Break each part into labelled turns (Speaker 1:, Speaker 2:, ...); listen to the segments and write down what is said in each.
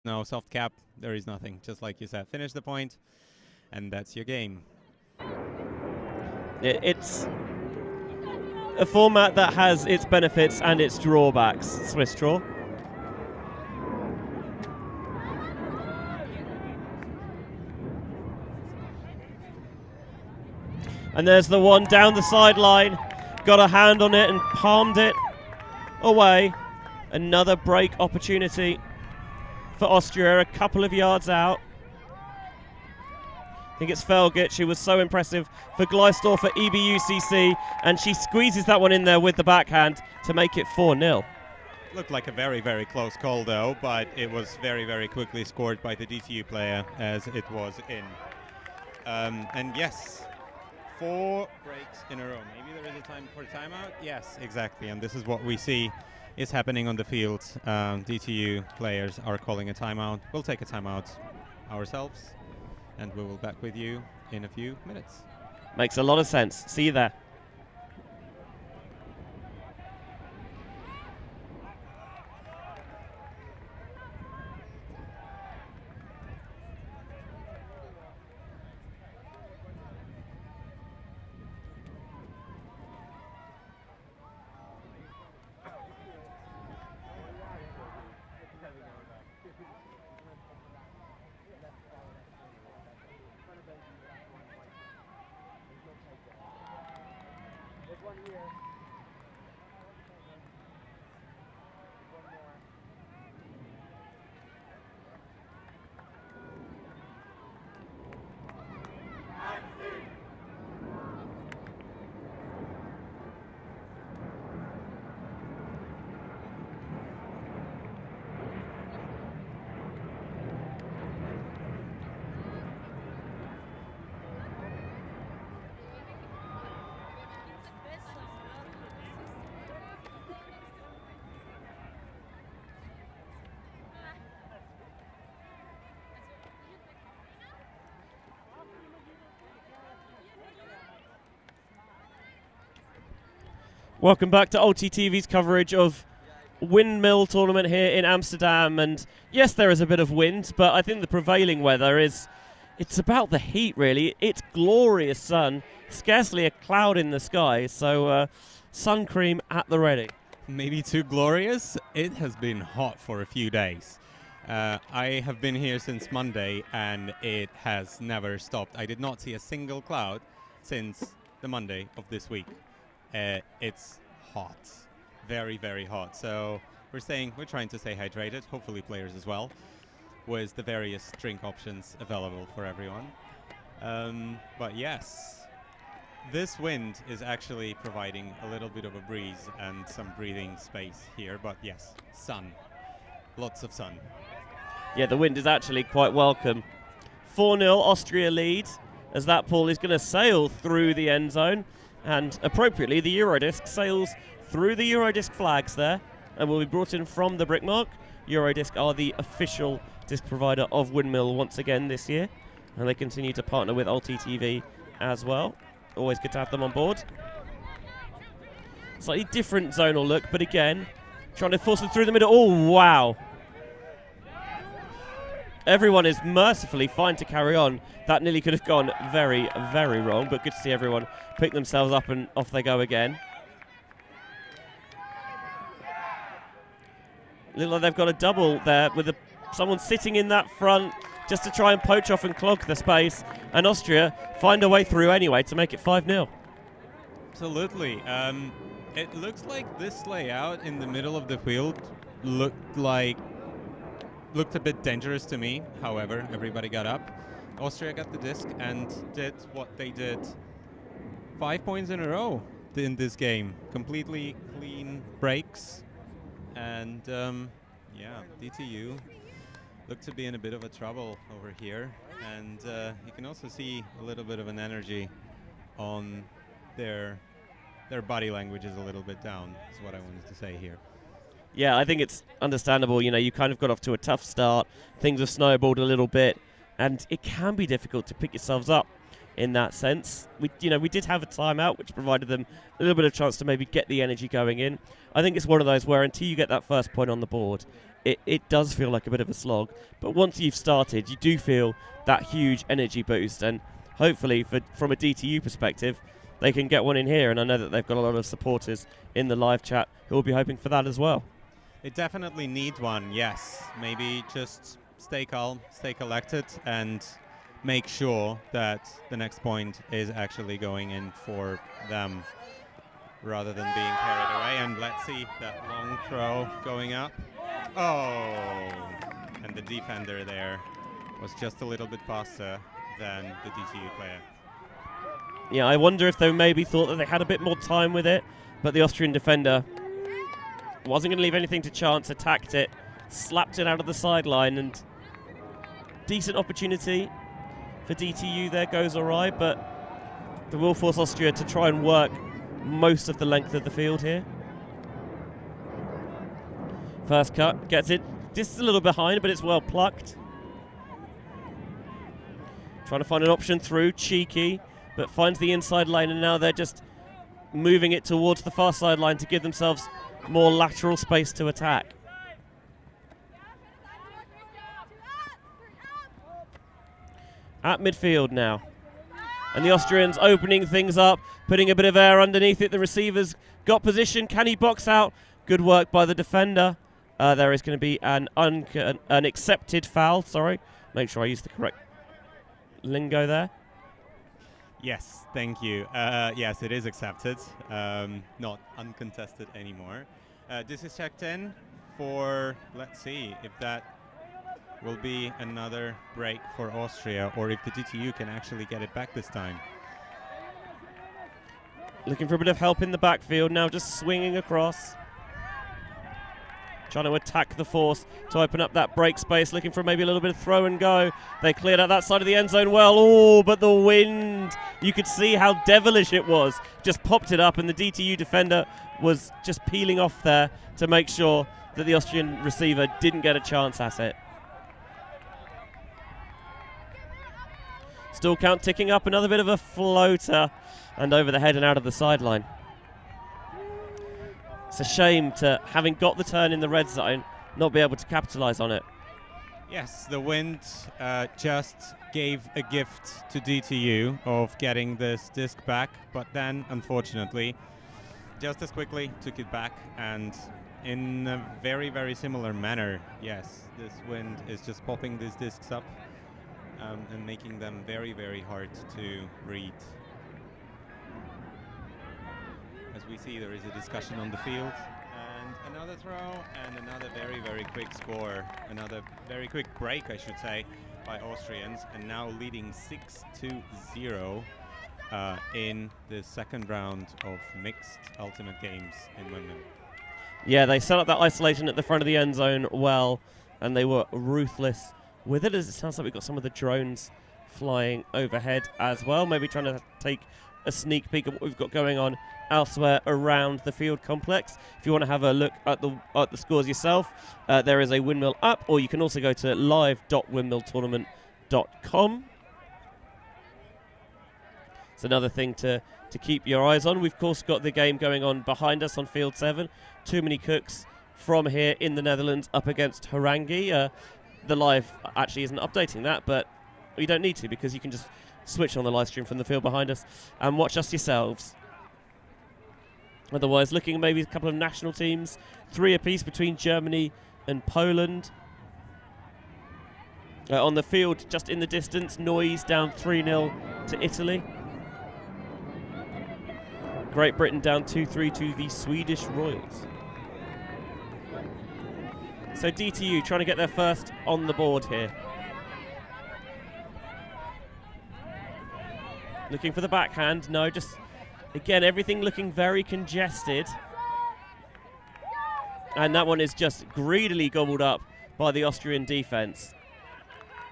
Speaker 1: No soft cap, there is nothing. Just like you said, finish the point, and that's your game.
Speaker 2: It's a format that has its benefits and its drawbacks, Swiss draw. And there's the one down the sideline, got a hand on it and palmed it away. Another break opportunity for Austria, a couple of yards out. I think it's Felgich who was so impressive for Gleisdorf for EBUCC, and she squeezes that one in there with the backhand to make it 4-0.
Speaker 1: Looked like a very, very close call though, but it was very, very quickly scored by the DTU player as it was in. And yes, 4 breaks in a row. Maybe there is a time for a timeout? Yes, exactly, and this is what we see is happening on the field. DTU players are calling a timeout. We'll take a timeout ourselves, and we will back with you in a few minutes.
Speaker 2: Makes a lot of sense. See you there. Welcome back to ULTI.TV's coverage of Windmill tournament here in Amsterdam. And yes, there is a bit of wind, but I think the prevailing weather it's about the heat, really. It's glorious sun, scarcely a cloud in the sky, so sun cream at the ready.
Speaker 1: Maybe too glorious. It has been hot for a few days. I have been here since Monday, and it has never stopped. I did not see a single cloud since the Monday of this week. It's hot, very, very hot. So we're trying to stay hydrated, hopefully players as well, with the various drink options available for everyone. But yes, this wind is actually providing a little bit of a breeze and some breathing space here. But yes, sun, lots of sun.
Speaker 2: Yeah, the wind is actually quite welcome. 4-0 Austria lead, as that ball is going to sail through the end zone. And appropriately, the Eurodisc sails through the Eurodisc flags there and will be brought in from the Brickmark. Eurodisc are the official disc provider of Windmill once again this year, and they continue to partner with ULTI.TV as well. Always good to have them on board. Slightly different zonal look, but again, trying to force it through the middle. Oh, wow. Everyone is mercifully fine to carry on. That nearly could have gone very, very wrong, but good to see everyone pick themselves up and off they go again. Look like they've got a double there with someone sitting in that front just to try and poach off and clog the space. And Austria find a way through anyway to make it 5-0.
Speaker 1: Absolutely. It looks like this layout in the middle of the field looked a bit dangerous to me. However, everybody got up. Austria got the disc and did what they did 5 points in a row in this game. Completely clean breaks. And yeah, DTU looked to be in a bit of a trouble over here. And you can also see a little bit of an energy on their body language is a little bit down, is what I wanted to say here.
Speaker 2: Yeah, I think it's understandable. You know, you kind of got off to a tough start. Things have snowballed a little bit, and it can be difficult to pick yourselves up in that sense. We did have a timeout, which provided them a little bit of chance to maybe get the energy going in. I think it's one of those where until you get that first point on the board, it does feel like a bit of a slog. But once you've started, you do feel that huge energy boost. And hopefully, from a DTU perspective, they can get one in here. And I know that they've got a lot of supporters in the live chat who will be hoping for that as well.
Speaker 1: It definitely needs one, yes. Maybe just stay calm, stay collected, and make sure that the next point is actually going in for them rather than being carried away. And let's see that long throw going up. Oh, and the defender there was just a little bit faster than the DTU player.
Speaker 2: Yeah, I wonder if they maybe thought that they had a bit more time with it, but the Austrian defender wasn't going to leave anything to chance, attacked it, slapped it out of the sideline, and decent opportunity for DTU there, goes all right, but the will force Austria to try and work most of the length of the field here. First cut, gets it just a little behind, but it's well plucked. Trying to find an option through, cheeky, but finds the inside lane, and now they're just moving it towards the far sideline to give themselves more lateral space to attack. At midfield now. And the Austrians opening things up, putting a bit of air underneath it. The receiver's got position. Can he box out? Good work by the defender. There is going to be an accepted foul, sorry. Make sure I use the correct lingo there.
Speaker 1: Yes, thank you. Yes, it is accepted. Not uncontested anymore. This is checked in for, let's see, if that will be another break for Austria, or if the DTU can actually get it back this time.
Speaker 2: Looking for a bit of help in the backfield now, just swinging across. Trying to attack the force to open up that break space, looking for maybe a little bit of throw and go. They cleared out that side of the end zone well. Oh, but the wind, you could see how devilish it was. Just popped it up, and the DTU defender was just peeling off there to make sure that the Austrian receiver didn't get a chance at it. Still count ticking up, another bit of a floater, and over the head and out of the sideline. It's a shame to, having got the turn in the red zone, not be able to capitalise on it.
Speaker 1: Yes, the wind just gave a gift to DTU of getting this disc back, but then, unfortunately, just as quickly took it back, and in a very, very similar manner, yes, this wind is just popping these discs up and making them very, very hard to read. As we see, there is a discussion on the field, and another throw, and another very, very quick score. Another very quick break, I should say, by Austrians, and now leading 6-0 in the second round of mixed ultimate games in Windmill.
Speaker 2: Yeah, they set up that isolation at the front of the end zone well, and they were ruthless with it, as it sounds like we've got some of the drones flying overhead as well, maybe trying to take a sneak peek of what we've got going on elsewhere around the field complex. If you want to have a look at the scores yourself, there is a Windmill app, or you can also go to live.windmilltournament.com. It's another thing to keep your eyes on. We've of course got the game going on behind us on field 7. Too Many Cooks from here in the Netherlands up against Harangi. The live actually isn't updating that, but you don't need to, because you can just switch on the live stream from the field behind us and watch us yourselves. Otherwise, looking at maybe a couple of national teams, 3 apiece between Germany and Poland. On the field, just in the distance, Noise down 3-0 to Italy. Great Britain down 2-3 to the Swedish Royals. So DTU trying to get their first on the board here. Looking for the backhand. No, just, again, everything looking very congested. And that one is just greedily gobbled up by the Austrian defence.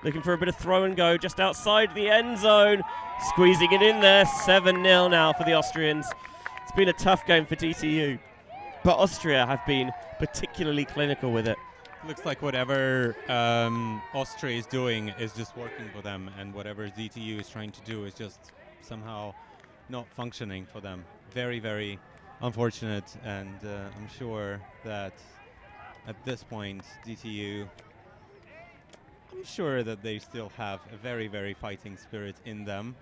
Speaker 2: Looking for a bit of throw and go just outside the end zone. Squeezing it in there. 7-0 now for the Austrians. It's been a tough game for DTU, but Austria have been particularly clinical with it.
Speaker 1: Looks like whatever Austria is doing is just working for them, and whatever DTU is trying to do is just somehow not functioning for them. Very, very unfortunate, and I'm sure that at this point, DTU, I'm sure that they still have a very, very fighting spirit in them.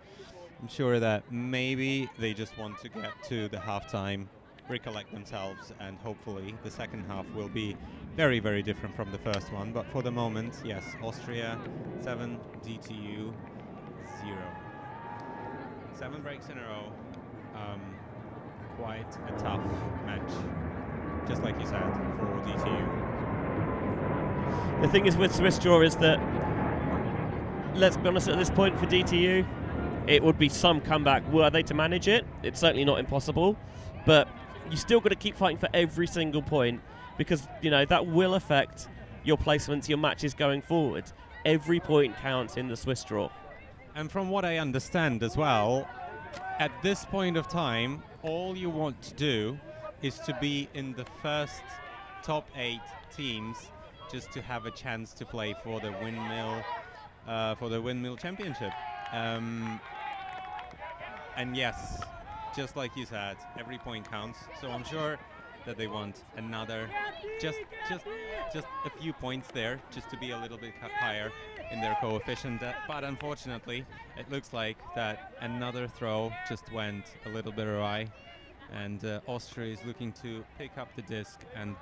Speaker 1: I'm sure that maybe they just want to get to the halftime, recollect themselves, and hopefully the second half will be very, very different from the first one. But for the moment, yes, Austria 7, DTU 0. 7 breaks in a row. Quite a tough match, just like you said, for DTU.
Speaker 2: The thing is with Swiss draw is that, let's be honest, at this point for DTU, it would be some comeback were they to manage it. It's certainly not impossible, but you still got to keep fighting for every single point, because that will affect your placements, your matches going forward. Every point counts in the Swiss draw.
Speaker 1: And from what I understand as well, at this point of time, all you want to do is to be in the first top 8 teams, just to have a chance to play for the Windmill Championship. And yes, just like you said, every point counts. So I'm sure that they want another, just a few points there, just to be a little bit higher in their coefficient. But unfortunately, it looks like that another throw just went a little bit awry, and Austria is looking to pick up the disc and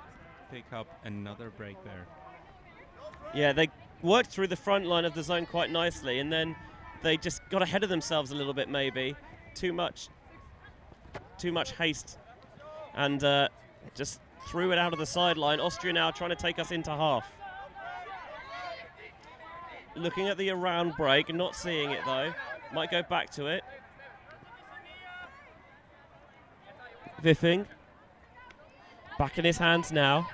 Speaker 1: pick up another break there.
Speaker 2: Yeah, they worked through the front line of the zone quite nicely, and then they just got ahead of themselves a little bit, maybe. Too much haste, and just threw it out of the sideline. Austria now trying to take us into half. Looking at the around break, not seeing it though. Might go back to it. Viffing. Back in his hands now.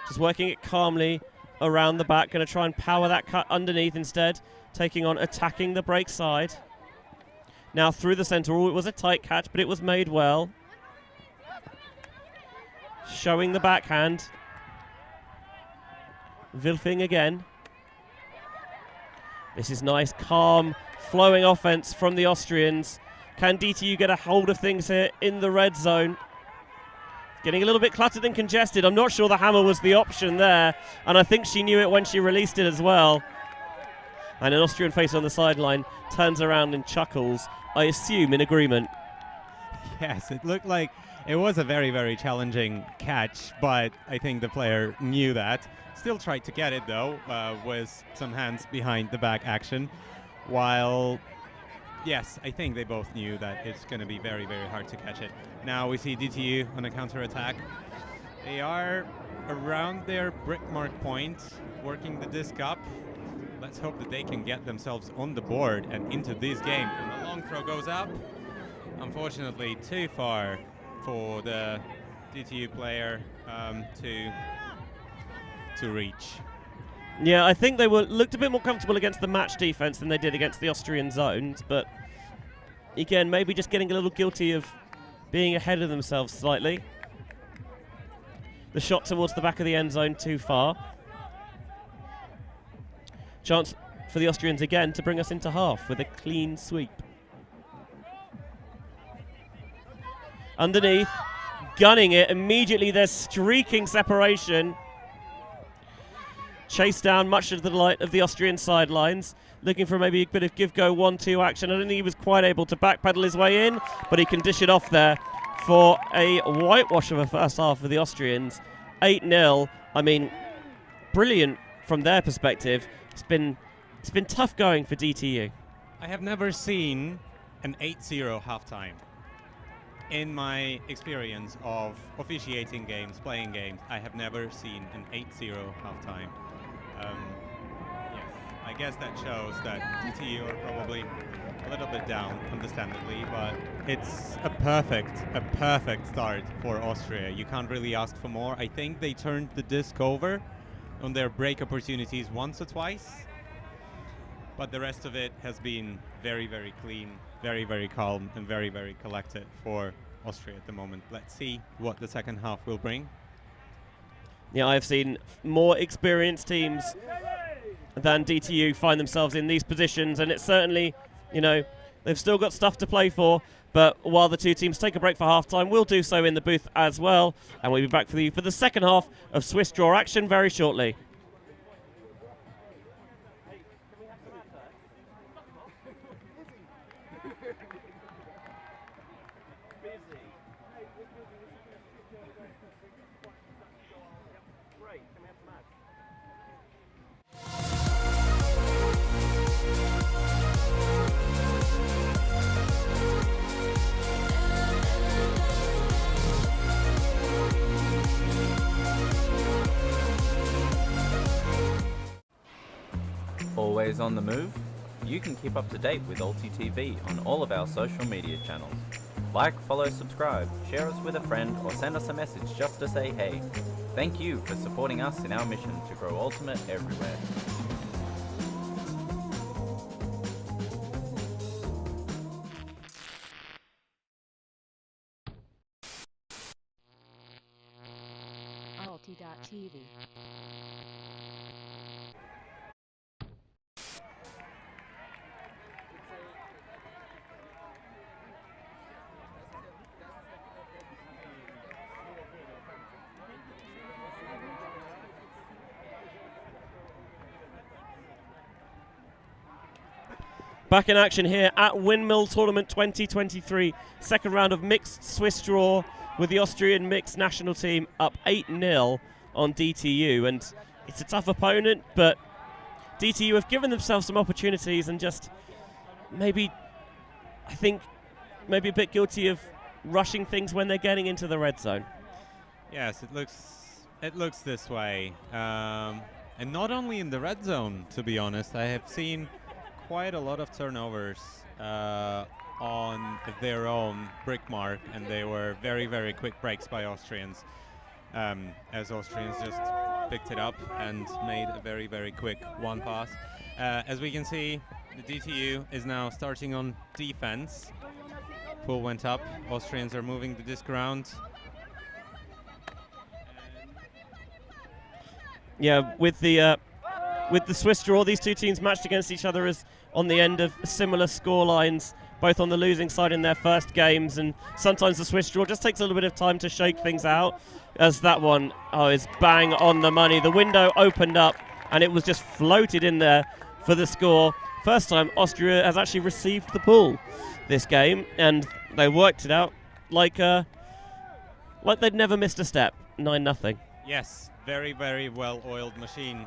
Speaker 2: Just working it calmly around the back. Going to try and power that cut underneath instead. Taking on attacking the break side. Now through the centre. Oh, it was a tight catch, but it was made well. Showing the backhand. Wilfing again. This is nice, calm, flowing offense from the Austrians. Can DTU get a hold of things here in the red zone? Getting a little bit cluttered and congested. I'm not sure the hammer was the option there, and I think she knew it when she released it as well. And an Austrian face on the sideline turns around and chuckles, I assume in agreement.
Speaker 1: Yes, it looked like it was a very, very challenging catch, but I think the player knew that. Still tried to get it though, with some hands behind the back action, while, yes, I think they both knew that it's going to be very, very hard to catch it. Now we see DTU on a counter-attack. They are around their brick mark point, working the disc up. Let's hope that they can get themselves on the board and into this game. And the long throw goes up. Unfortunately, too far for the DTU player to reach.
Speaker 2: Yeah, I think they looked a bit more comfortable against the match defense than they did against the Austrian zones, but again, maybe just getting a little guilty of being ahead of themselves slightly. The shot towards the back of the end zone too far. Chance for the Austrians again to bring us into half with a clean sweep. Underneath, gunning it, immediately there's streaking separation. Chased down much to the delight of the Austrian sidelines, looking for maybe a bit of give-go 1-2 action. I don't think he was quite able to backpedal his way in, but he can dish it off there for a whitewash of a first half for the Austrians. 8-0, I mean, brilliant from their perspective. It's been tough going for DTU.
Speaker 1: I have never seen an 8-0 halftime. In my experience of officiating games, playing games, I have never seen an 8-0 halftime. Yes, I guess that shows that DTU are probably a little bit down, understandably, but it's a perfect start for Austria. You can't really ask for more. I think they turned the disc over on their break opportunities once or twice, but the rest of it has been very, very clean, very, very calm, and very, very collected for Austria at the moment. Let's see what the second half will bring.
Speaker 2: Yeah, I've seen more experienced teams than DTU find themselves in these positions, and it's certainly, they've still got stuff to play for, But while the two teams take a break for half-time, we'll do so in the booth as well. And we'll be back for you for the second half of Swiss draw action very shortly.
Speaker 3: Always on the move? You can keep up to date with ULTI.TV on all of our social media channels. Like, follow, subscribe, share us with a friend, or send us a message just to say hey. Thank you for supporting us in our mission to grow Ultimate everywhere.
Speaker 4: ULTI.TV.
Speaker 2: Back in action here at Windmill Tournament 2023. Second round of mixed Swiss draw with the Austrian mixed national team up 8-0 on DTU. And it's a tough opponent, but DTU have given themselves some opportunities and just maybe, I think, maybe a bit guilty of rushing things when they're getting into the red zone.
Speaker 1: Yes, it looks this way. And not only in the red zone, to be honest. I have seen quite a lot of turnovers on their own brick mark, and they were very, very quick breaks by Austrians, as Austrians just picked it up and made a very, very quick one pass. As we can see, the DTU is now starting on defense. Pool went up. Austrians are moving the disc around.
Speaker 2: Yeah, with the Swiss draw, these two teams matched against each other as on the end of similar score lines, both on the losing side in their first games, and sometimes the Swiss draw just takes a little bit of time to shake things out, as that one is bang on the money. The window opened up and it was just floated in there for the score. First time Austria has actually received the pool this game, and they worked it out like they'd never missed a step. 9-0.
Speaker 1: Yes, very, very well-oiled machine.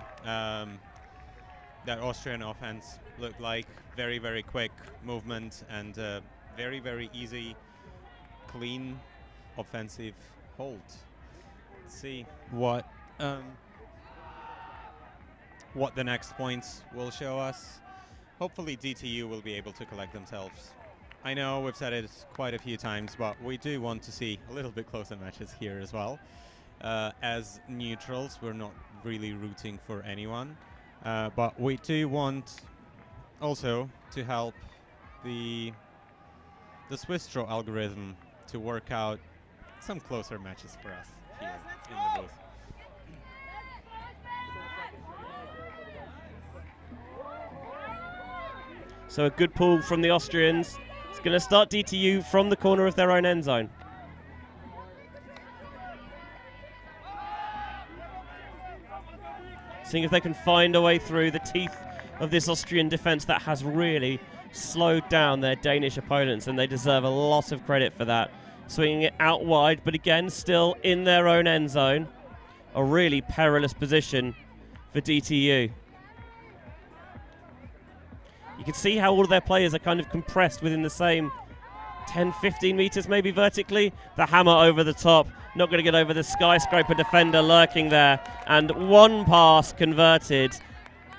Speaker 1: That Austrian offense looked like very, very quick movement and very, very easy, clean offensive hold. Let's see what the next points will show us. Hopefully DTU will be able to collect themselves. I know we've said it quite a few times, but we do want to see a little bit closer matches here as well. As neutrals, we're not really rooting for anyone. But we do want also to help the Swiss draw algorithm to work out some closer matches for us here in the booth.
Speaker 2: So a good pull from the Austrians. It's going to start DTU from the corner of their own end zone. Seeing if they can find a way through the teeth of this Austrian defence that has really slowed down their Danish opponents, and they deserve a lot of credit for that. Swinging it out wide, but again, still in their own end zone. A really perilous position for DTU. You can see how all of their players are kind of compressed within the same 10-15 meters maybe vertically. The hammer over the top, not going to get over the skyscraper defender lurking there, and one pass converted.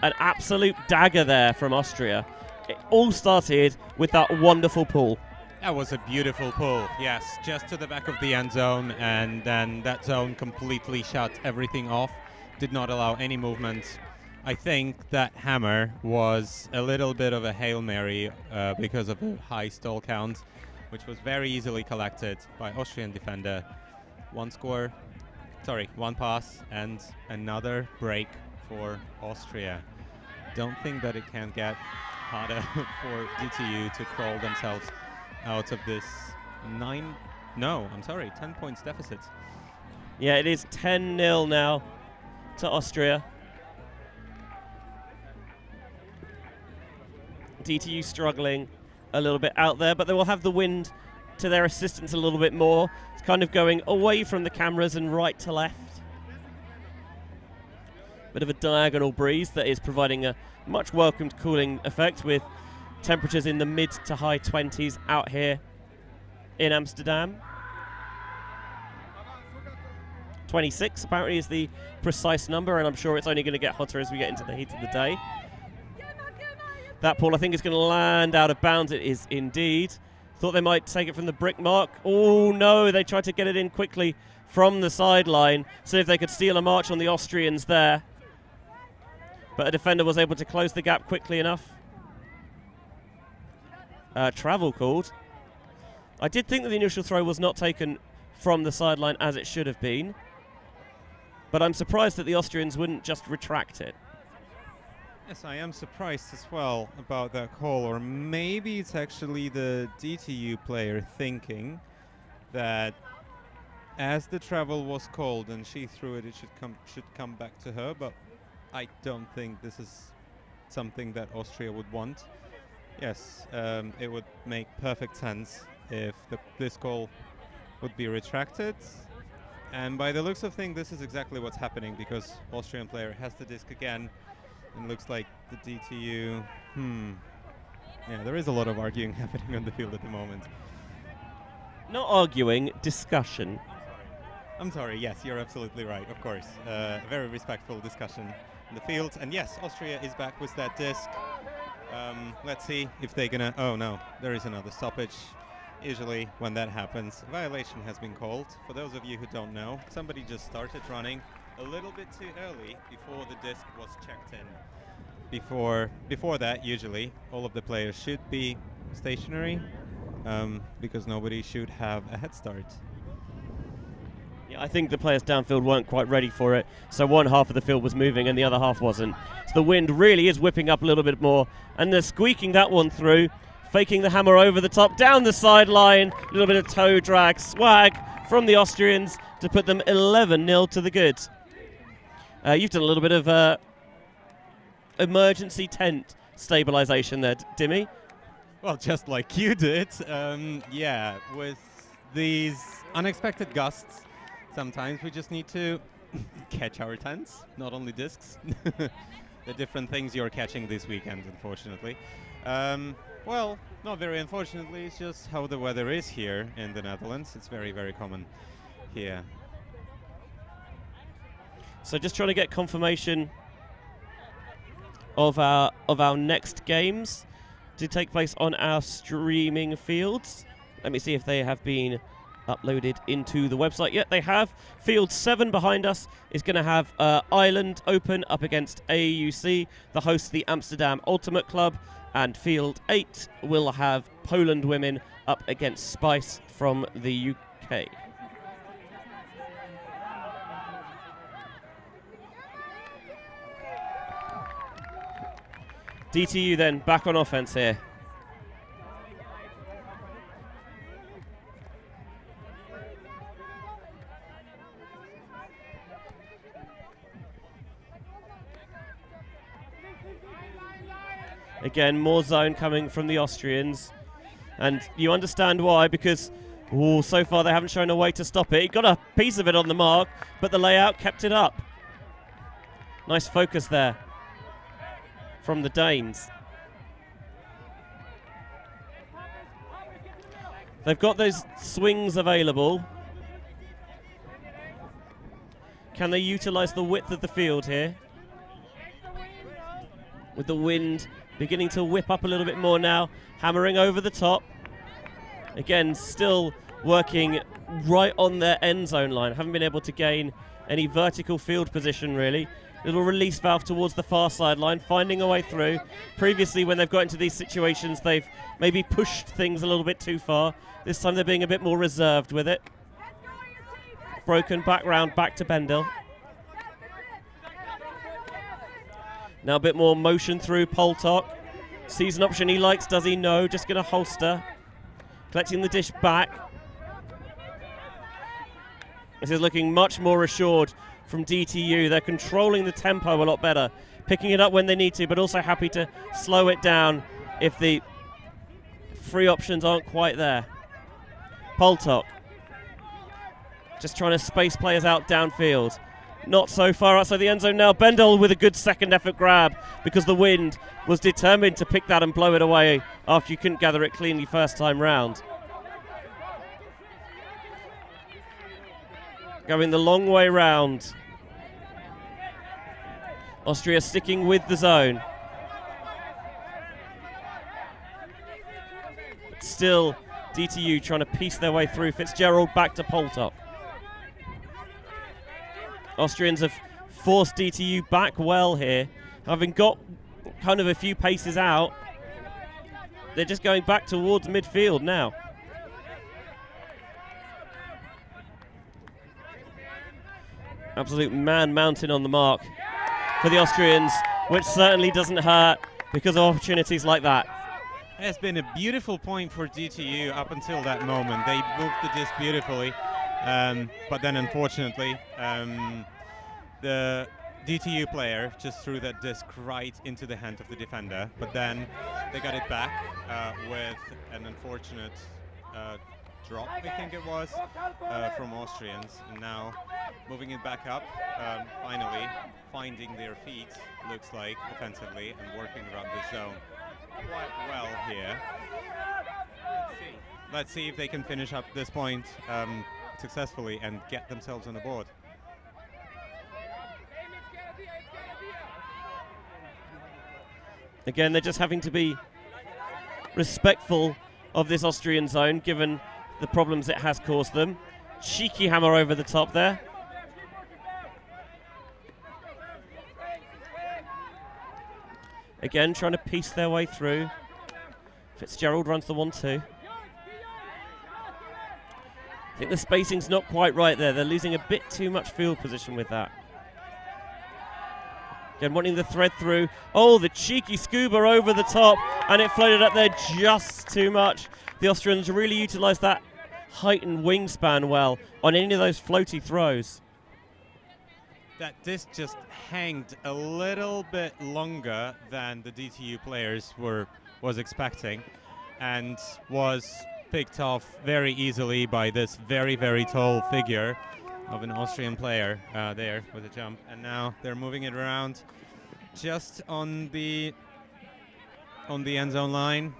Speaker 2: An absolute dagger there from Austria. It all started with that wonderful pull.
Speaker 1: That was a beautiful pull, yes, just to the back of the end zone, and then that zone completely shut everything off, did not allow any movement. I think that hammer was a little bit of a Hail Mary because of a high stall count, which was very easily collected by Austrian defender. One pass and another break for Austria. Don't think that it can get harder for DTU to crawl themselves out of this 10 points deficit.
Speaker 2: Yeah, it is 10-0 now to Austria. DTU struggling a little bit out there, but they will have the wind to their assistance a little bit more. It's kind of going away from the cameras and right to left. Bit of a diagonal breeze that is providing a much welcomed cooling effect, with temperatures in the mid to high 20s out here in Amsterdam. 26 apparently is the precise number, and I'm sure it's only going to get hotter as we get into the heat of the day. That ball, I think, is going to land out of bounds. It is indeed. Thought they might take it from the brick mark. Oh no, they tried to get it in quickly from the sideline, see if they could steal a march on the Austrians there. But a defender was able to close the gap quickly enough. Travel called. I did think that the initial throw was not taken from the sideline as it should have been, but I'm surprised that the Austrians wouldn't just retract it.
Speaker 1: Yes, I am surprised as well about that call, or maybe it's actually the DTU player thinking that as the travel was called and she threw it, it should come back to her, but I don't think this is something that Austria would want. Yes, it would make perfect sense if this call would be retracted, and by the looks of things, this is exactly what's happening, because Austrian player has the disc again. It looks like the DTU, yeah, there is a lot of arguing happening on the field at the moment.
Speaker 2: Not arguing, discussion.
Speaker 1: I'm sorry, yes, you're absolutely right, of course. A very respectful discussion in the field. And yes, Austria is back with that disc. Let's see if they're gonna, oh no, there is another stoppage. Usually when that happens, a violation has been called. For those of you who don't know, somebody just started running a little bit too early before the disc was checked in. Before that, usually all of the players should be stationary, because nobody should have a head start.
Speaker 2: Yeah, I think the players downfield weren't quite ready for it, so one half of the field was moving and the other half wasn't. So the wind really is whipping up a little bit more, and they're squeaking that one through, faking the hammer over the top, down the sideline, a little bit of toe drag, swag from the Austrians to put them 11-0 to the good. You've done a little bit of emergency tent stabilization there, Dimmy.
Speaker 1: Well, just like you did. Yeah, with these unexpected gusts, sometimes we just need to catch our tents, not only discs. The different things you're catching this weekend, unfortunately. Well, not very unfortunately, it's just how the weather is here in the Netherlands. It's very, very common here.
Speaker 2: So just trying to get confirmation of our next games to take place on our streaming fields. Let me see if they have been uploaded into the website. Yet they have. Field 7 behind us is going to have Ireland Open up against AUC, the host, the Amsterdam Ultimate Club, and Field 8 will have Poland Women up against Spice from the UK. DTU then back on offense here. Again, more zone coming from the Austrians. And you understand why, because so far they haven't shown a way to stop it. He got a piece of it on the mark, but the layout kept it up. Nice focus there from the Danes. They've got those swings available. Can they utilize the width of the field here? With the wind beginning to whip up a little bit more now, hammering over the top. Again, still working right on their end zone line. Haven't been able to gain any vertical field position, really. Little release valve towards the far sideline, finding a way through. Previously, when they've got into these situations, they've maybe pushed things a little bit too far. This time they're being a bit more reserved with it. Broken back round, back to Bendel. Now a bit more motion through Poltok. Sees an option he likes, does he? No, just going to holster. collecting the dish back. This is looking much more assured from DTU. They're controlling the tempo a lot better, picking it up when they need to, but also happy to slow it down if the free options aren't quite there. Poltok just trying to space players out downfield. Not so far outside the end zone now. Bendel with a good second effort grab because the Wind was determined to pick that and blow it away after you couldn't gather it cleanly first time round. Going the long way round. Austria sticking with the zone. Still DTU trying to piece their way through. Fitzgerald back to Poltok. Austrians have forced DTU back well here. Having got kind of a few paces out, they're just going back towards midfield now. Absolute man mountain on the mark for the Austrians, which certainly doesn't hurt because of opportunities like that.
Speaker 1: It's been a beautiful point for DTU up until that moment. They moved the disc beautifully, but then unfortunately the DTU player just threw that disc right into the hand of the defender, but then they got it back with an unfortunate drop, I think it was, from Austrians, and now moving it back up, finally finding their feet, looks like, offensively, and working around the zone quite well here. Let's see if they can finish up this point successfully and get themselves on the board.
Speaker 2: Again, they're just having to be respectful of this Austrian zone, given the problems it has caused them. Cheeky hammer over the top there. Again, trying to piece their way through. Fitzgerald runs the 1-2. I think the spacing's not quite right there. They're losing a bit too much field position with that. Again, wanting the thread through. Oh, the cheeky scuba over the top, and it floated up there just too much. The Austrians really utilised that height and wingspan well on any of those floaty throws.
Speaker 1: That disc just hanged a little bit longer than the DTU players was expecting, and was picked off very easily by this very, very tall figure of an Austrian player there with a jump, and now they're moving it around just on the end zone line.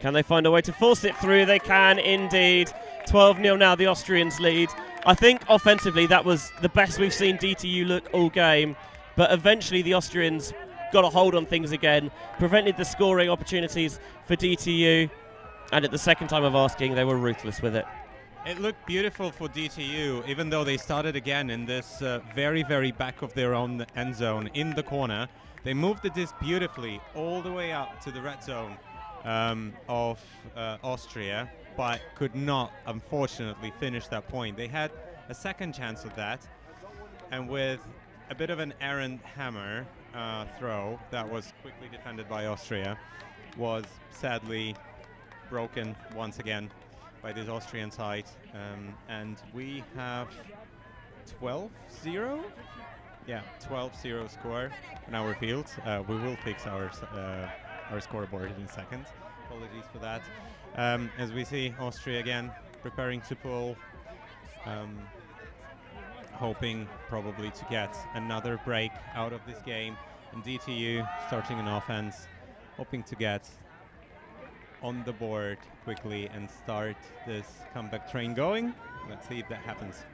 Speaker 2: Can they find a way to force it through? They can indeed. 12-0 now, the Austrians lead. I think offensively that was the best we've seen DTU look all game, but eventually the Austrians got a hold on things again, prevented the scoring opportunities for DTU, and at the second time of asking, they were ruthless with it.
Speaker 1: It looked beautiful for DTU, even though they started again in this very, very back of their own end zone in the corner. They moved the disc beautifully all the way up to the red zone of Austria, but could not, unfortunately, finish that point. They had a second chance at that, and with a bit of an errant hammer throw that was quickly defended by Austria, was sadly broken once again by this Austrian side, and we have 12-0? Yeah, 12-0 score on our field. We will fix our scoreboard in a second. Apologies for that. As we see Austria again preparing to pull, hoping probably to get another break out of this game, and DTU starting an offense, hoping to get on the board quickly and start this comeback train going. Let's see if that happens.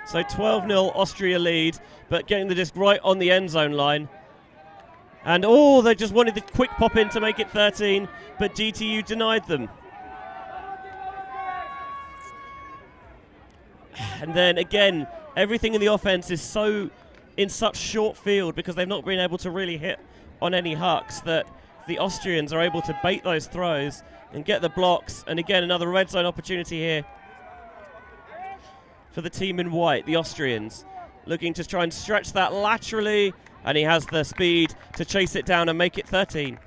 Speaker 2: So 12-0 Austria lead, but getting the disc right on the end zone line. And oh, they just wanted the quick pop in to make it 13, but DTU denied them. And then again, everything in the offense is in such short field because they've not been able to really hit on any hucks, that the Austrians are able to bait those throws and get the blocks. And again, another red zone opportunity here for the team in white, the Austrians, looking to try and stretch that laterally, and he has the speed to chase it down and make it 13.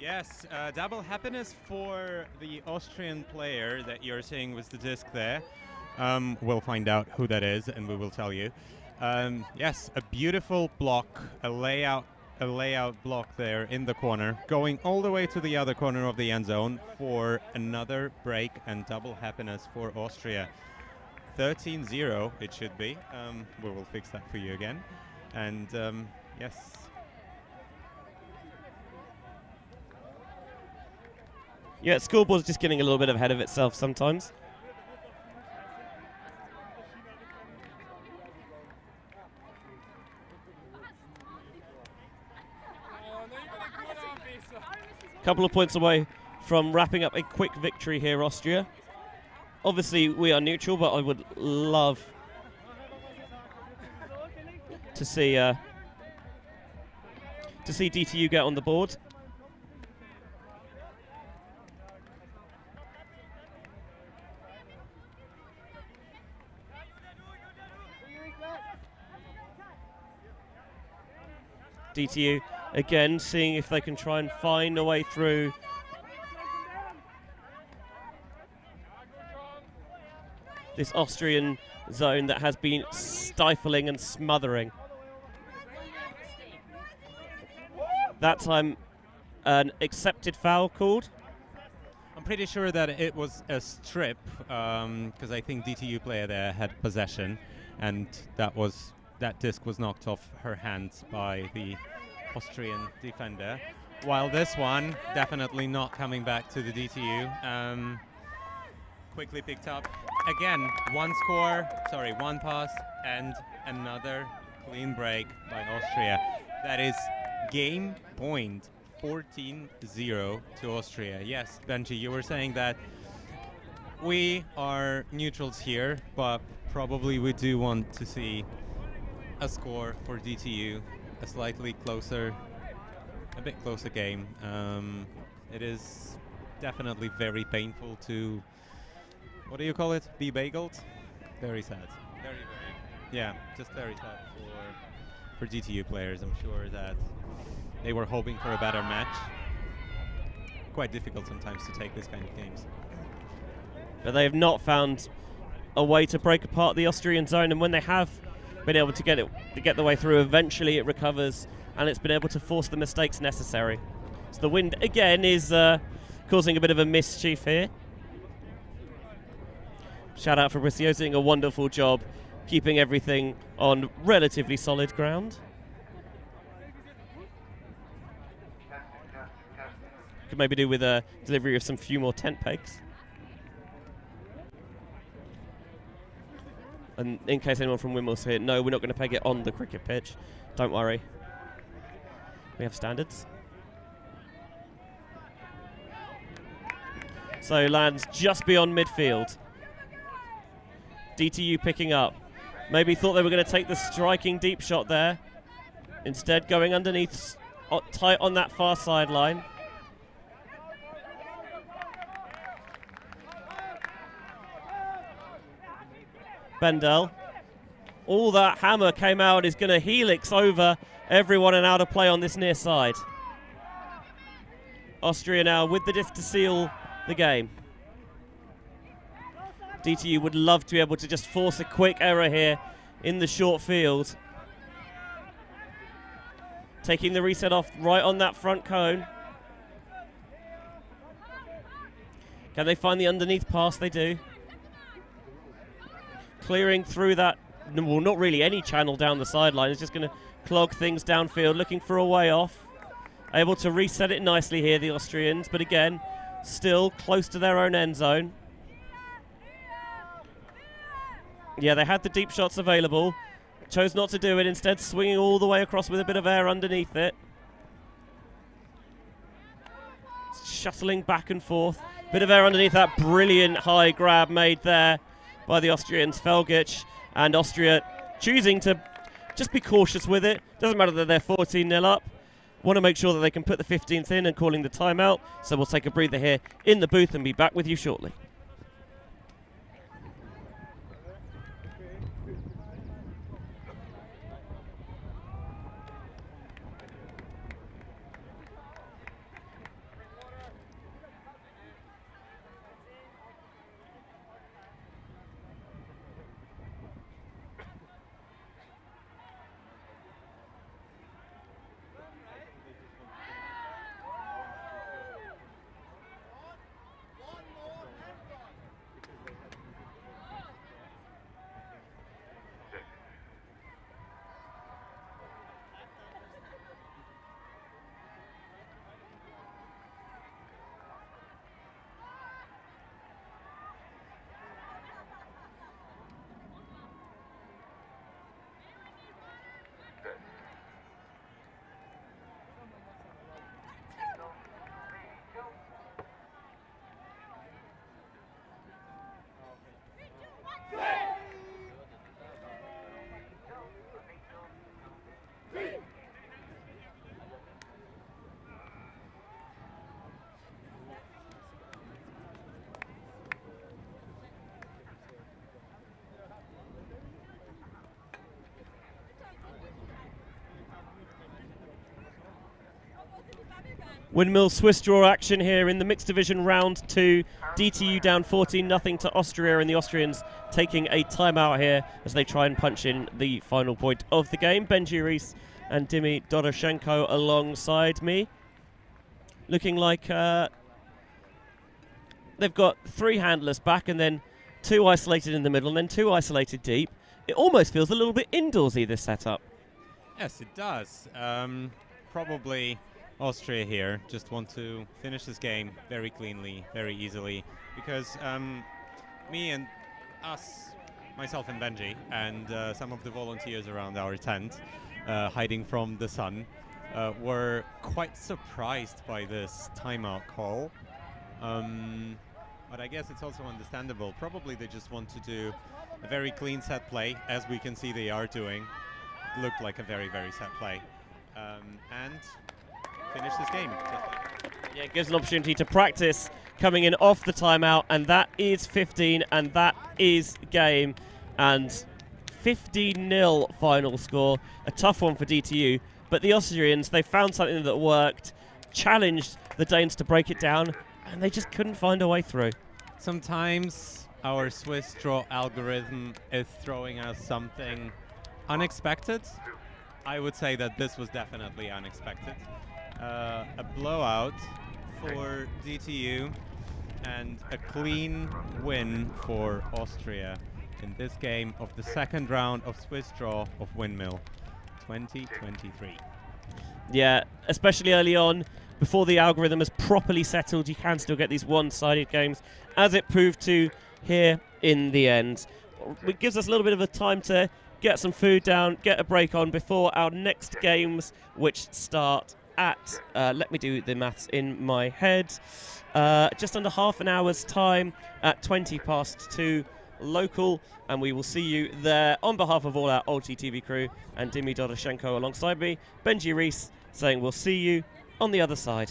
Speaker 1: Yes, double happiness for the Austrian player that you're seeing with the disc there. We'll find out who that is, and we will tell you. Yes, a beautiful block, a layout block there in the corner, going all the way to the other corner of the end zone for another break and double happiness for Austria. 13-0 it should be. We will fix that for you again. And yes.
Speaker 2: Yeah, scoreboard's just getting a little bit ahead of itself sometimes. Couple of points away from wrapping up a quick victory here, Austria. Obviously, we are neutral, but I would love to see DTU get on the board. DTU again seeing if they can try and find a way through this Austrian zone that has been stifling and smothering. That time an accepted foul called.
Speaker 1: I'm pretty sure that it was a strip because I think DTU player there had possession, and that disc was knocked off her hands by the Austrian defender, while this one definitely not coming back to the DTU. Quickly picked up again, one pass and another clean break by Austria. That is game point, 14-0 to Austria. Yes, Benji, you were saying that we are neutrals here, but probably we do want to see a score for DTU, a slightly closer, a bit closer game. It is definitely very painful to, what do you call it, be bageled? Very sad. Very, yeah, just very sad for DTU players. I'm sure that they were hoping for a better match. Quite difficult sometimes to take this kind of games.
Speaker 2: But they have not found a way to break apart the Austrian zone, and when they have been able to get the way through, eventually it recovers, and it's been able to force the mistakes necessary. So the wind again is causing a bit of a mischief here. Shout out Fabrizio, doing a wonderful job keeping everything on relatively solid ground. Could maybe do with a delivery of some few more tent pegs. And in case anyone from Windmill's here, no, we're not going to peg it on the cricket pitch. Don't worry. We have standards. So lands just beyond midfield. DTU picking up. Maybe thought they were going to take the striking deep shot there. Instead going underneath, tight on that far sideline. Bendel. All that hammer came out, is going to helix over everyone and out of play on this near side. Austria now with the disc to seal the game. DTU would love to be able to just force a quick error here in the short field. Taking the reset off right on that front cone. Can they find the underneath pass? They do. Clearing through that, well, not really any channel down the sideline. It's just going to clog things downfield, looking for a way off. Able to reset it nicely here, the Austrians, but again, still close to their own end zone. Yeah, they had the deep shots available. Chose not to do it, instead swinging all the way across with a bit of air underneath it. Shuttling back and forth. Bit of air underneath that brilliant high grab made there by the Austrians, Felgic, and Austria choosing to just be cautious with it. Doesn't matter that they're 14-0 up. Want to make sure that they can put the 15th in and calling the timeout. So we'll take a breather here in the booth and be back with you shortly. Windmill Swiss draw action here in the mixed division round 2. DTU down 14-0 to Austria, and the Austrians taking a timeout here as they try and punch in the final point of the game. Benji Rees and Dimi Doroshenko alongside me. Looking like they've got 3 handlers back and then 2 isolated in the middle and then 2 isolated deep. It almost feels a little bit indoorsy, this setup.
Speaker 1: Yes, it does. Probably Austria here just want to finish this game very cleanly, very easily, because me and us, myself and Benji, and some of the volunteers around our tent, hiding from the sun, were quite surprised by this timeout call. But I guess it's also understandable. Probably they just want to do a very clean set play, as we can see they are doing. It looked like a very, very set play. And finish this game.
Speaker 2: Yeah, it gives an opportunity to practice coming in off the timeout, and that is 15, and that is game. And 15-0 final score. A tough one for DTU, but the Austrians, they found something that worked, challenged the Danes to break it down, and they just couldn't find a way through.
Speaker 1: Sometimes our Swiss draw algorithm is throwing us something unexpected. I would say that this was definitely unexpected. A blowout for DTU and a clean win for Austria in this game of the second round of Swiss draw of Windmill 2023.
Speaker 2: Yeah, especially early on, before the algorithm has properly settled, you can still get these one-sided games, as it proved to here in the end. It gives us a little bit of a time to get some food down, get a break on before our next games, which start at, let me do the maths in my head, just under half an hour's time at 2:20 local, and we will see you there. On behalf of all our ULTI.TV crew and Dimi Doroshenko alongside me, Benji Rees saying we'll see you on the other side.